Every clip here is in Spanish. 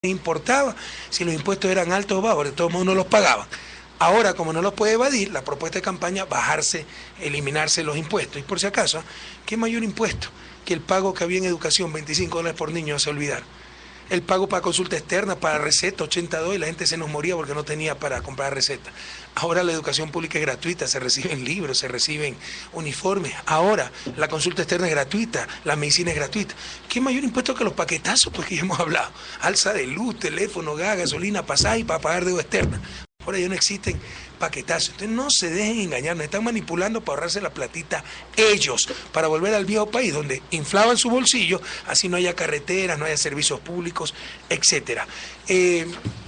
importaba si los impuestos eran altos o bajos, porque todo el mundo no los pagaba. Ahora, como no los puede evadir, la propuesta de campaña, bajarse, eliminarse los impuestos. Y por si acaso, ¿qué mayor impuesto que el pago que había en educación, $25 por niño, se olvidar? El pago para consulta externa, para receta, $82, y la gente se nos moría porque no tenía para comprar receta. Ahora la educación pública es gratuita, se reciben libros, se reciben uniformes. Ahora la consulta externa es gratuita, la medicina es gratuita. ¿Qué mayor impuesto que los paquetazos? Pues que ya hemos hablado. Alza de luz, teléfono, gas, gasolina, pasaje para pagar deuda externa. Ahora ya no existen paquetazos. Entonces no se dejen engañar, nos están manipulando para ahorrarse la platita ellos, para volver al viejo país donde inflaban su bolsillo, así no haya carreteras, no haya servicios públicos, etcétera.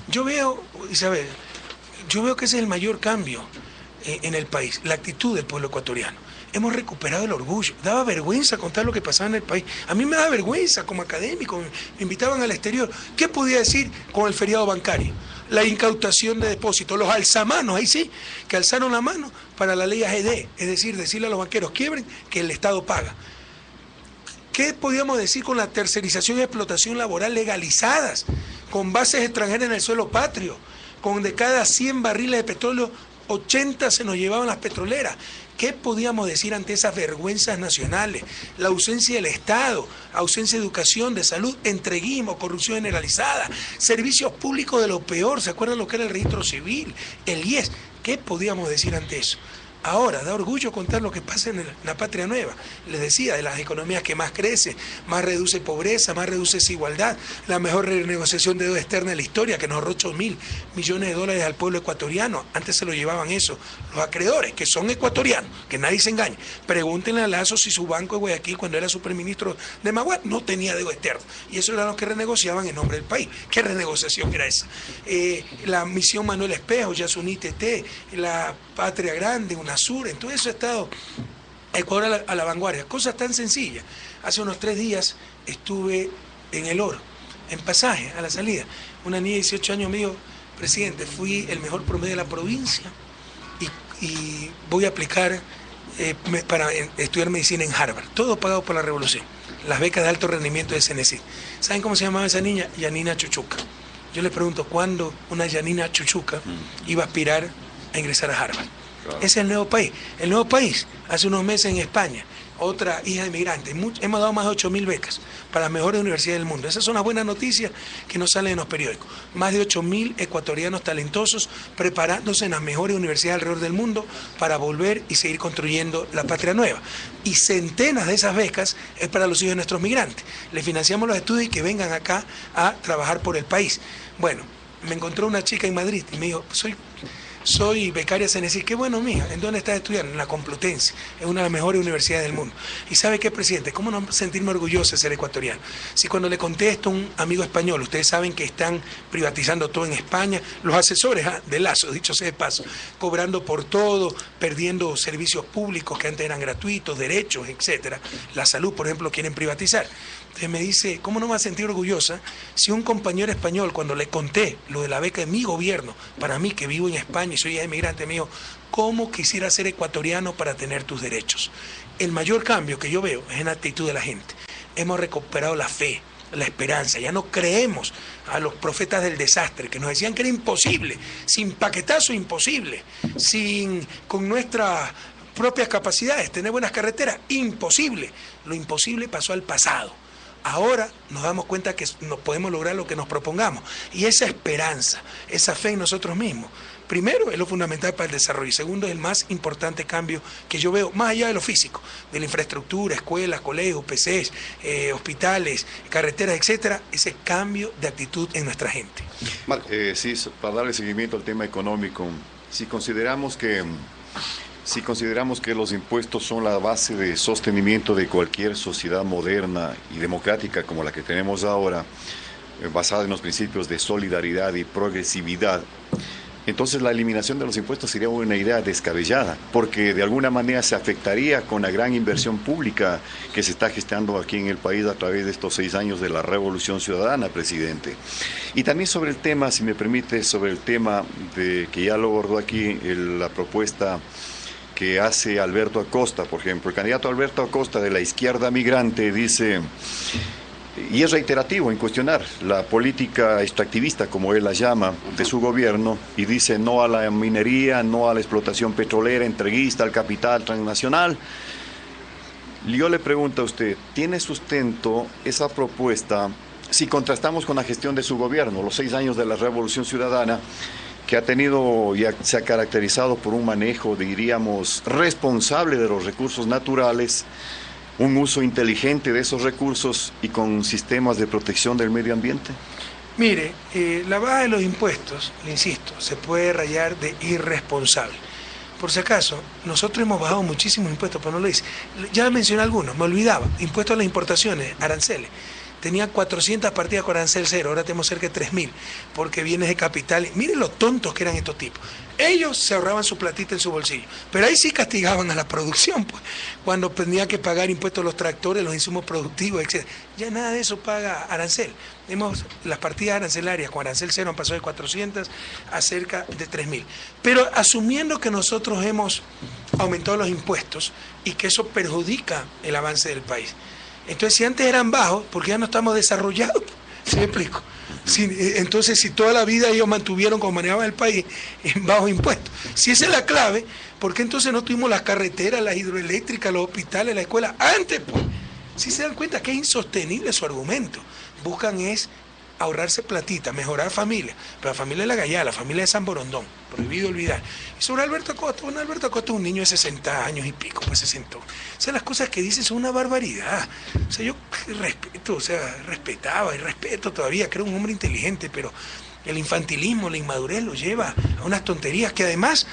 Yo veo, Isabel, que ese es el mayor cambio en el país, la actitud del pueblo ecuatoriano. Hemos recuperado el orgullo. Daba vergüenza contar lo que pasaba en el país. A mí me da vergüenza como académico, me invitaban al exterior. ¿Qué podía decir con el feriado bancario? La incautación de depósitos, los alzamanos, ahí sí, que alzaron la mano para la ley AGD, es decir, decirle a los banqueros, quiebren, que el Estado paga. ¿Qué podíamos decir con la tercerización y explotación laboral legalizadas, con bases extranjeras en el suelo patrio, con de cada 100 barriles de petróleo, 80 se nos llevaban las petroleras? ¿Qué podíamos decir ante esas vergüenzas nacionales? La ausencia del Estado, ausencia de educación, de salud, entreguismo, corrupción generalizada, servicios públicos de lo peor. ¿Se acuerdan lo que era el registro civil, el IES? ¿Qué podíamos decir ante eso? Ahora, da orgullo contar lo que pasa en la patria nueva. Les decía, de las economías que más crece, más reduce pobreza, más reduce desigualdad, la mejor renegociación de deuda externa de la historia, que nos ahorró $8.000 millones al pueblo ecuatoriano. Antes se lo llevaban eso los acreedores, que son ecuatorianos, que nadie se engañe. Pregúntenle a Lazo si su banco de Guayaquil, cuando era superministro de Magua, no tenía deuda externa. Y eso eran los que renegociaban en nombre del país. ¿Qué renegociación era esa? La misión Manuel Espejo, Yasuní Teté, la Patria Grande, UNASUR, en todo eso ha estado Ecuador a la vanguardia. Cosas tan sencillas. Hace unos 3 días estuve en El Oro, en pasaje, a la salida. Una niña de 18 años me dijo, presidente, fui el mejor promedio de la provincia y voy a aplicar para estudiar medicina en Harvard. Todo pagado por la revolución. Las becas de alto rendimiento de CNC. ¿Saben cómo se llamaba esa niña? Yanina Chuchuca. Yo le pregunto, ¿cuándo una Yanina Chuchuca iba a aspirar a ingresar a Harvard? Claro. Ese es el nuevo país. El nuevo país, hace unos meses en España, otra hija de migrante. Hemos dado más de 8.000 becas para las mejores universidades del mundo. Esas son las buenas noticias que nos salen en los periódicos. Más de 8.000 ecuatorianos talentosos preparándose en las mejores universidades alrededor del mundo para volver y seguir construyendo la patria nueva. Y centenas de esas becas es para los hijos de nuestros migrantes. Les financiamos los estudios y que vengan acá a trabajar por el país. Bueno, me encontró una chica en Madrid y me dijo, soy becaria CNC. Qué bueno, mija. ¿En dónde estás estudiando? En la Complutense. Es una de las mejores universidades del mundo. ¿Y sabe qué, presidente? ¿Cómo no sentirme orgulloso de ser ecuatoriano? Si cuando le contesto a un amigo español, ustedes saben que están privatizando todo en España, los asesores de Lazo, dicho sea de paso, cobrando por todo, perdiendo servicios públicos que antes eran gratuitos, derechos, etcétera. La salud, por ejemplo, quieren privatizar. Entonces me dice, ¿cómo no me va a sentir orgullosa si un compañero español, cuando le conté lo de la beca de mi gobierno, para mí que vivo en España y soy emigrante, me dijo, ¿cómo quisiera ser ecuatoriano para tener tus derechos? El mayor cambio que yo veo es en la actitud de la gente. Hemos recuperado la fe, la esperanza, ya no creemos a los profetas del desastre que nos decían que era imposible, sin paquetazo imposible, con nuestras propias capacidades, tener buenas carreteras, imposible. Lo imposible pasó al pasado. Ahora nos damos cuenta que nos podemos lograr lo que nos propongamos. Y esa esperanza, esa fe en nosotros mismos, primero es lo fundamental para el desarrollo. Y segundo es el más importante cambio que yo veo, más allá de lo físico, de la infraestructura, escuelas, colegios, PCs, hospitales, carreteras, etcétera, ese cambio de actitud en nuestra gente. Sí, para darle seguimiento al tema económico, si consideramos que los impuestos son la base de sostenimiento de cualquier sociedad moderna y democrática como la que tenemos ahora, basada en los principios de solidaridad y progresividad, entonces la eliminación de los impuestos sería una idea descabellada, porque de alguna manera se afectaría con la gran inversión pública que se está gestando aquí en el país a través de estos 6 años de la Revolución Ciudadana, presidente. Y también sobre el tema, si me permite, sobre el tema de que ya lo abordó aquí la propuesta que hace Alberto Acosta, por ejemplo. El candidato Alberto Acosta de la izquierda migrante dice Y es reiterativo en cuestionar la política extractivista, como él la llama, de su gobierno, y dice no a la minería, no a la explotación petrolera, entreguista al capital transnacional. Yo le pregunto a usted, ¿tiene sustento esa propuesta si contrastamos con la gestión de su gobierno, los 6 años de la Revolución Ciudadana, que ha tenido y se ha caracterizado por un manejo, diríamos, responsable de los recursos naturales, un uso inteligente de esos recursos y con sistemas de protección del medio ambiente? Mire, la baja de los impuestos, le insisto, se puede rayar de irresponsable. Por si acaso, nosotros hemos bajado muchísimos impuestos, pero no lo hice. Ya mencioné algunos, me olvidaba. Impuestos a las importaciones, aranceles. Tenía 400 partidas con arancel cero, ahora tenemos cerca de 3.000, porque bienes de capital. Miren lo tontos que eran estos tipos. Ellos se ahorraban su platita en su bolsillo, pero ahí sí castigaban a la producción, pues, cuando tenían que pagar impuestos a los tractores, los insumos productivos, etc. Ya nada de eso paga arancel. Las partidas arancelarias con arancel cero han pasado de 400 a cerca de 3.000. Pero asumiendo que nosotros hemos aumentado los impuestos y que eso perjudica el avance del país. Entonces, si antes eran bajos, porque ya no estamos desarrollados, ¿sí me explico? Entonces, si toda la vida ellos mantuvieron como manejaban el país en bajos impuestos, si esa es la clave, ¿por qué entonces no tuvimos las carreteras, las hidroeléctricas, los hospitales, la escuela? Antes, pues, si se dan cuenta que es insostenible su argumento, buscan es ahorrarse platita, mejorar familia, pero la familia de la Gallada, la familia de San Borondón, prohibido olvidar. Y sobre Alberto Acosta, bueno, Alberto Acosta es un niño de 60 años y pico, pues se sentó. O sea, las cosas que dice son una barbaridad. O sea, yo respeto, respetaba y respeto todavía, creo un hombre inteligente, pero el infantilismo, la inmadurez lo lleva a unas tonterías que además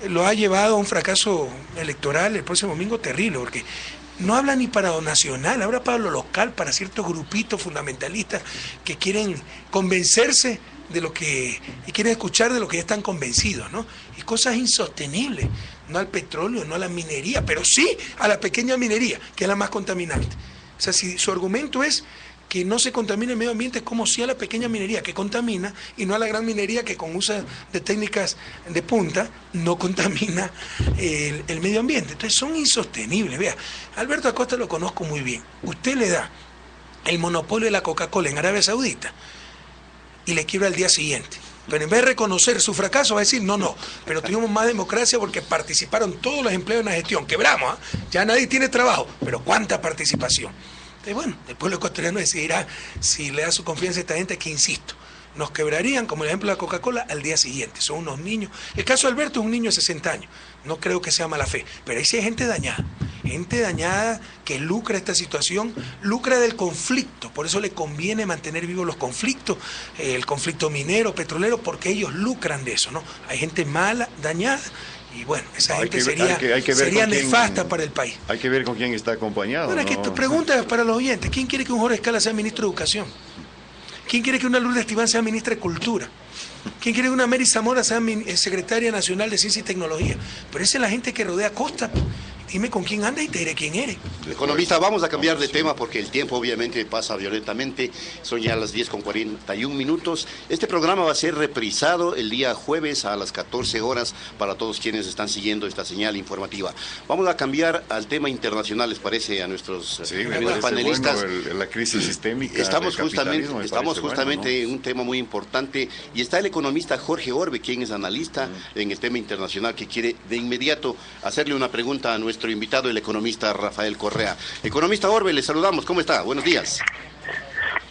lo ha llevado a un fracaso electoral el próximo domingo terrible, porque no habla ni para lo nacional, habla para lo local, para ciertos grupitos fundamentalistas que quieren convencerse de lo que, y quieren escuchar de lo que ya están convencidos, ¿no? Y cosas insostenibles, no al petróleo, no a la minería, pero sí a la pequeña minería, que es la más contaminante. O sea, si su argumento es que no se contamine el medio ambiente, es como si a la pequeña minería que contamina y no a la gran minería que con uso de técnicas de punta no contamina el medio ambiente. Entonces son insostenibles. Vea, Alberto Acosta lo conozco muy bien. Usted le da el monopolio de la Coca-Cola en Arabia Saudita y le quiebra al día siguiente. Pero en vez de reconocer su fracaso, va a decir, no, pero tuvimos más democracia porque participaron todos los empleados en la gestión. Quebramos, ya nadie tiene trabajo, pero ¿cuánta participación? Entonces, bueno, el pueblo ecuatoriano decidirá si le da su confianza a esta gente que, insisto, nos quebrarían, como el ejemplo de la Coca-Cola, al día siguiente. Son unos niños. El caso de Alberto es un niño de 60 años. No creo que sea mala fe. Pero ahí sí hay gente dañada que lucra esta situación, lucra del conflicto. Por eso le conviene mantener vivos los conflictos, el conflicto minero, petrolero, porque ellos lucran de eso, ¿no? Hay gente mala, dañada. Y bueno, esa gente sería nefasta para el país. Hay que ver con quién está acompañado. Bueno, ¿no? es que tu pregunta es para los oyentes. ¿Quién quiere que un Jorge Escala sea ministro de Educación? ¿Quién quiere que una Lourdes Estiván sea ministra de Cultura? ¿Quién quiere que una Mary Zamora sea secretaria nacional de Ciencia y Tecnología? Pero esa es la gente que rodea a Costa. Dime con quién andas y te diré quién eres. Economista, vamos a cambiar de tema porque el tiempo obviamente pasa violentamente. Son ya las 10:41. Este programa va a ser reprisado el día jueves a las 14 horas para todos quienes están siguiendo esta señal informativa. Vamos a cambiar al tema internacional, ¿les parece a nuestros panelistas? Bueno, la crisis sistémica. Estamos justamente en un tema muy importante y está el economista Jorge Orbe, quien es analista en el tema internacional, que quiere de inmediato hacerle una pregunta a nuestro invitado, el economista Rafael Correa. Economista Orbe, le saludamos. ¿Cómo está? Buenos días.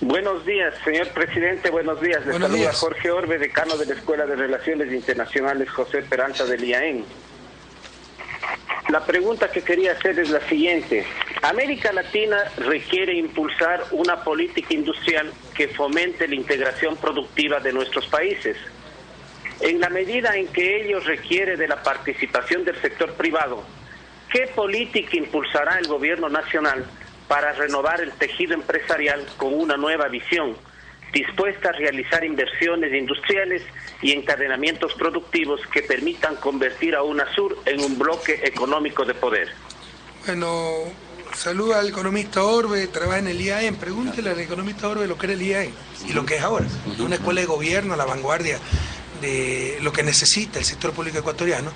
Buenos días, señor presidente. Buenos días. Le saluda Jorge Orbe, decano de la Escuela de Relaciones Internacionales José Peralta del IAEN. La pregunta que quería hacer es la siguiente. América Latina requiere impulsar una política industrial que fomente la integración productiva de nuestros países. En la medida en que ello requiere de la participación del sector privado, ¿qué política impulsará el gobierno nacional para renovar el tejido empresarial con una nueva visión, dispuesta a realizar inversiones industriales y encadenamientos productivos que permitan convertir a UNASUR en un bloque económico de poder? Bueno, saluda al economista Orbe, trabaja en el IAEN. Pregúntele al economista Orbe lo que era el IAEN y lo que es ahora. Una escuela de gobierno a la vanguardia de lo que necesita el sector público ecuatoriano.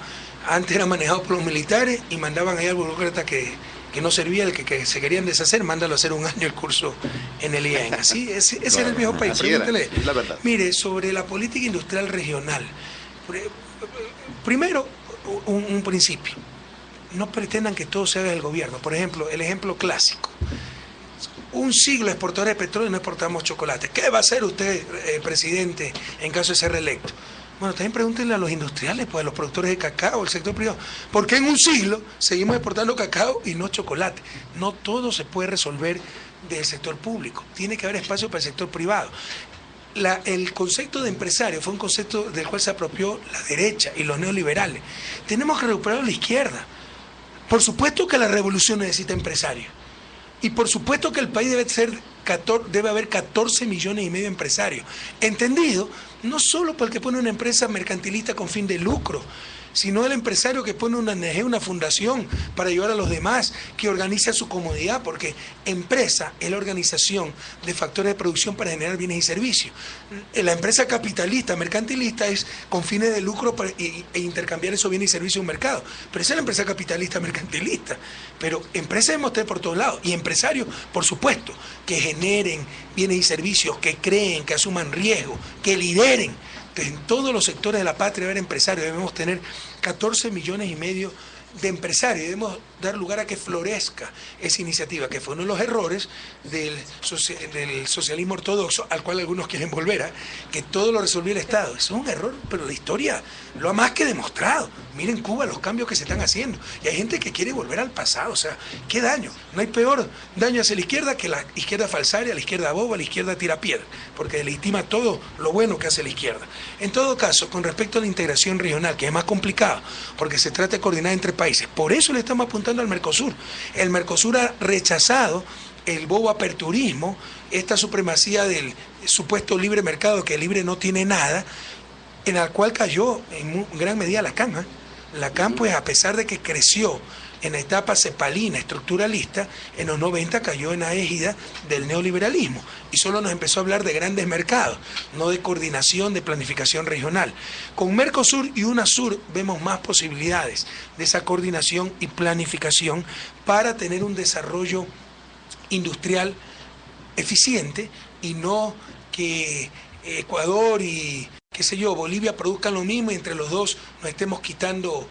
Antes era manejado por los militares y mandaban ahí al burócrata que que no servía, el que se querían deshacer, mándalo a hacer un año el curso en el IAEN. Así, ese era el viejo país. Pregúntele. La verdad. Mire, sobre la política industrial regional, primero, un principio. No pretendan que todo se haga del gobierno. Por ejemplo, el ejemplo clásico. Un siglo exportadores de petróleo y no exportamos chocolate. ¿Qué va a hacer usted, presidente, en caso de ser reelecto? Bueno, también pregúntenle a los industriales, pues a los productores de cacao, al sector privado. ¿Por qué en un siglo seguimos exportando cacao y no chocolate? No todo se puede resolver del sector público. Tiene que haber espacio para el sector privado. El concepto de empresario fue un concepto del cual se apropió la derecha y los neoliberales. Tenemos que recuperar a la izquierda. Por supuesto que la revolución necesita empresarios. Y por supuesto que el país debe haber 14 millones y medio de empresarios. Entendido, no solo para el que pone una empresa mercantilista con fin de lucro, sino el empresario que pone una ONG, una fundación para ayudar a los demás, que organiza su comodidad, porque empresa es la organización de factores de producción para generar bienes y servicios. La empresa capitalista, mercantilista, es con fines de lucro e intercambiar esos bienes y servicios en un mercado. Pero esa es la empresa capitalista, mercantilista. Pero empresas debemos tener por todos lados, y empresarios, por supuesto, que generen bienes y servicios, que creen, que asuman riesgo, que lideren. En todos los sectores de la patria haber empresarios, debemos tener 14 millones y medio de empresarios, debemos dar lugar a que florezca esa iniciativa, que fue uno de los errores del socialismo ortodoxo, al cual algunos quieren volver, que todo lo resolvió el Estado. Eso es un error, pero la historia lo ha más que demostrado. Miren Cuba, los cambios que se están haciendo, y hay gente que quiere volver al pasado. O sea, qué daño. No hay peor daño hacia la izquierda que la izquierda falsaria, la izquierda boba, la izquierda tirapiedra, porque legitima todo lo bueno que hace la izquierda. En todo caso, con respecto a la integración regional, que es más complicado, porque se trata de coordinar entre países, por eso le estamos apuntando al Mercosur. El Mercosur ha rechazado el bobo aperturismo, esta supremacía del supuesto libre mercado, que libre no tiene nada, en la cual cayó en gran medida la CAM. La CAM, pues, a pesar de que creció en la etapa cepalina, estructuralista, en los 90 cayó en la égida del neoliberalismo y solo nos empezó a hablar de grandes mercados, no de coordinación, de planificación regional. Con Mercosur y UNASUR vemos más posibilidades de esa coordinación y planificación para tener un desarrollo industrial eficiente, y no que Ecuador y Bolivia produzcan lo mismo y entre los dos nos estemos quitando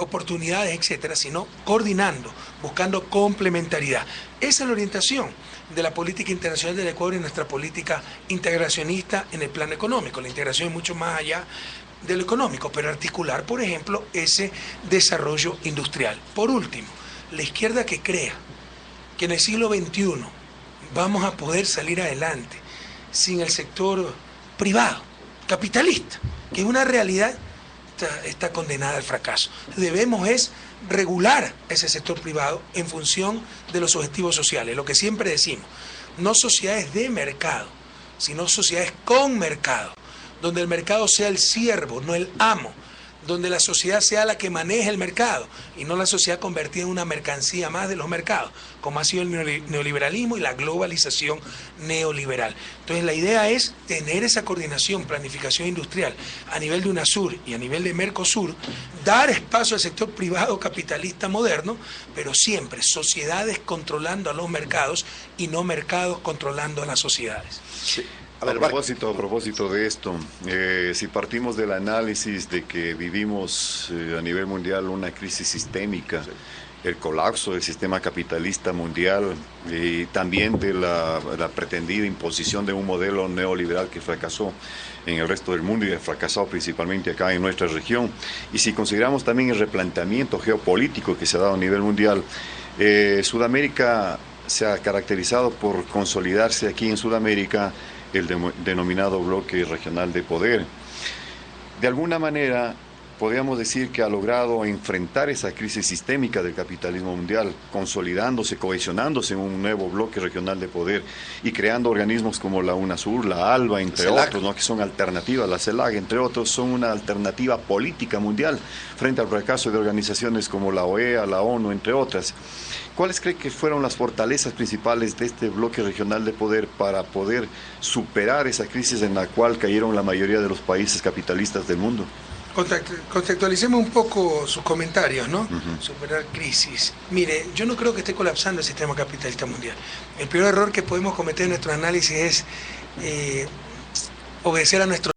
oportunidades, etcétera, sino coordinando, buscando complementariedad. Esa es la orientación de la política internacional del Ecuador y nuestra política integracionista en el plano económico. La integración es mucho más allá de lo económico, pero articular, por ejemplo, ese desarrollo industrial. Por último, la izquierda que crea que en el siglo XXI vamos a poder salir adelante sin el sector privado, capitalista, que es una realidad, está condenada al fracaso. Debemos es regular ese sector privado en función de los objetivos sociales, lo que siempre decimos, no sociedades de mercado, sino sociedades con mercado, donde el mercado sea el siervo, no el amo, donde la sociedad sea la que maneje el mercado y no la sociedad convertida en una mercancía más de los mercados, como ha sido el neoliberalismo y la globalización neoliberal. Entonces la idea es tener esa coordinación, planificación industrial a nivel de UNASUR y a nivel de Mercosur, dar espacio al sector privado capitalista moderno, pero siempre sociedades controlando a los mercados y no mercados controlando a las sociedades. Sí. A propósito de esto, si partimos del análisis de que vivimos a nivel mundial una crisis sistémica, el colapso del sistema capitalista mundial y también de la pretendida imposición de un modelo neoliberal que fracasó en el resto del mundo y ha fracasado principalmente acá en nuestra región, y si consideramos también el replanteamiento geopolítico que se ha dado a nivel mundial, Sudamérica se ha caracterizado por consolidarse aquí en Sudamérica el denominado bloque regional de poder. De alguna manera, podríamos decir que ha logrado enfrentar esa crisis sistémica del capitalismo mundial, consolidándose, cohesionándose en un nuevo bloque regional de poder y creando organismos como la UNASUR, la ALBA, entre otros, ¿no?, que son alternativas, la CELAC, entre otros, son una alternativa política mundial frente al fracaso de organizaciones como la OEA, la ONU, entre otras. ¿Cuáles cree que fueron las fortalezas principales de este bloque regional de poder para poder superar esa crisis en la cual cayeron la mayoría de los países capitalistas del mundo? Contextualicemos un poco sus comentarios, ¿no? Superar crisis. Mire, yo no creo que esté colapsando el sistema capitalista mundial. El peor error que podemos cometer en nuestro análisis es obedecer a nuestro